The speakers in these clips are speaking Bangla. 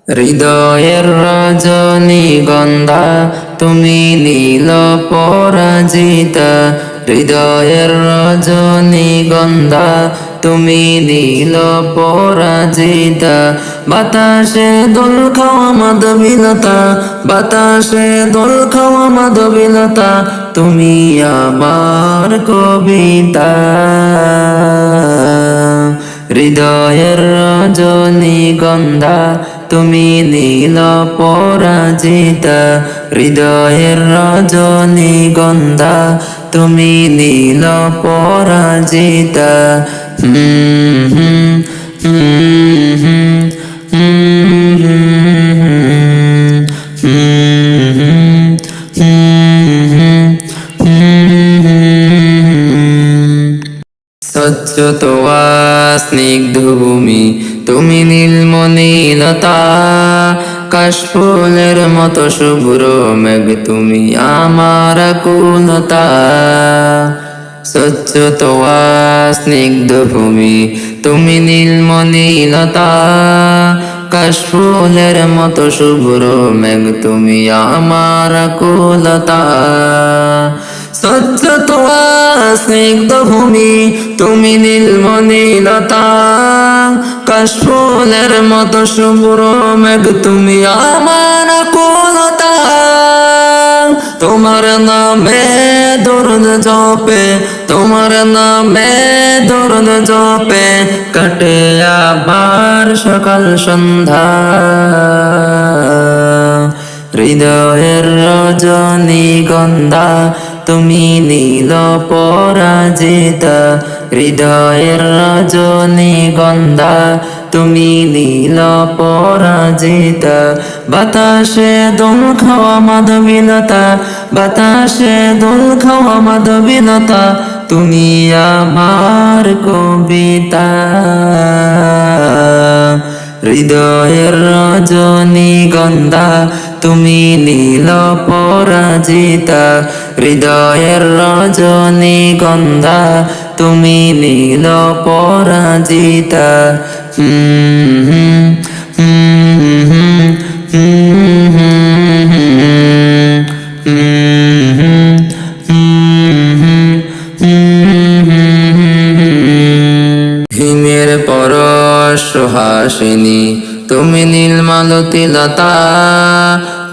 হৃদয়ের রজনীগন্ধা তুমি নীল পরাজিতা, হৃদয়ের রজনীগন্ধা তুমি নীল পরাজিতা। বাতাসে দোল খাওয়া মাধবীলতা, বাতাসে দোল খাওয়া মাধবীলতা, তুমি আমার কবিতা। হৃদয়ের রজনীগন্ধা তুমি নীল পরাজিতা, হৃদয়ের রজনীগন্ধা তুমি নীল পরাজিতা। হুম হুম হুম হুম হুম স্বচ্ছ তোয়া স্নিগ্ধ ভূমি তুমি নীলমণিলতা, কাশফুলের মতো শুভ্র মেঘ তুমি আমার আকুলতা। স্বচ্ছ তোয়া স্নিগ্ধ ভূমি তুমি নীলমণিলতা, কাশফুলের মতো শুভ্র মেঘ তুমি আমার আকুলতা। স্বচ্ছ তোয়া স্নিগ্ধ ভূমি তুমি নীলমণিলতা, কাশফুলের মতো শুভ্র মেঘ তুমি আমার আকুলতা। তোমার নামে দরুদ জপে, তোমার নামে দরুদ জপে কাটে আবার সকাল সন্ধ্যা। হৃদয়ের রজনীগন্ধা তুমি নীল পরাজিতা, হৃদয়ের রজনীগন্ধা তুমি নীল পরাজিতা। বাতাসে দোল খাওয়া মাধবীলতা, বাতাসে দোল খাওয়া মাধবীলতা, তুমি আমার কবিতা। হৃদয়ের রজনীগন্ধা তুমি নীল পরাজিতা, হৃদয়ের রজনীগন্ধা তুমি নীল পরাজিতা। হুম হুম হুম হুম হুম হিমের পরশ সুহাসিনী তুমি নীলমালতী লতা,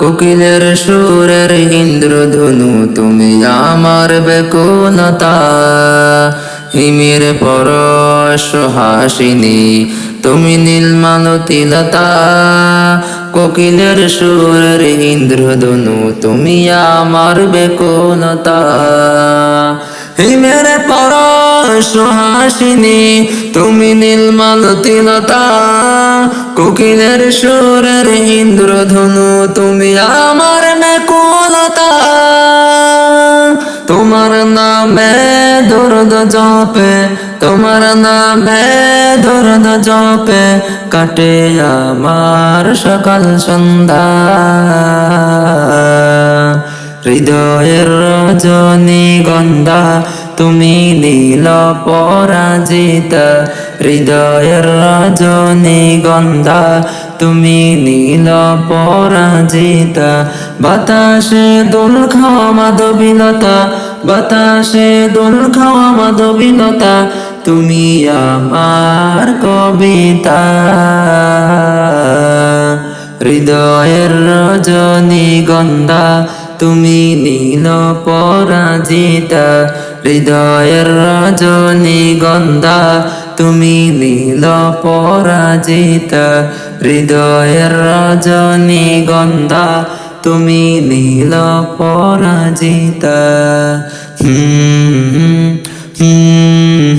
কোকিলের সুরের ইন্দ্রধনু তুমি আমার বেকুলতা। হিমের পরশ সুহাসিনী তুমি নীলমালতী লতা, কোকিলের সুরের ইন্দ্রধনু তুমি আমার বেকুলতা। হিমের পরশ সুহাসিনী তুমি নীলমালতী লতা, কোকিলের সুরের ইন্দ্রধনু তুমি আমার বেকুলতা। তোমার নামে দরুদ জপে, তোমার নামে দরুদ জপে কাটে আমার সকাল সন্ধ্যা। হৃদয়ের রজনীগন্ধা তুমি নীল পরাজিতা, হৃদয়ের রজনীগন্ধা তুমি নীল পরাজিতা। বাতাসে দোল খাওয়া মাধবীলতা, বাতাসে দোল খাওয়া মাধবীলতা, তুমি আমার কবিতা। হৃদয়ের রজনীগন্ধা তুমি নীল পরাজিতা, হৃদয়ের রজনীগন্ধা তুমি নীল পরাজিতা, হৃদয়ের রজনীগন্ধা তুমি নীল পরাজিতা। হুম হুম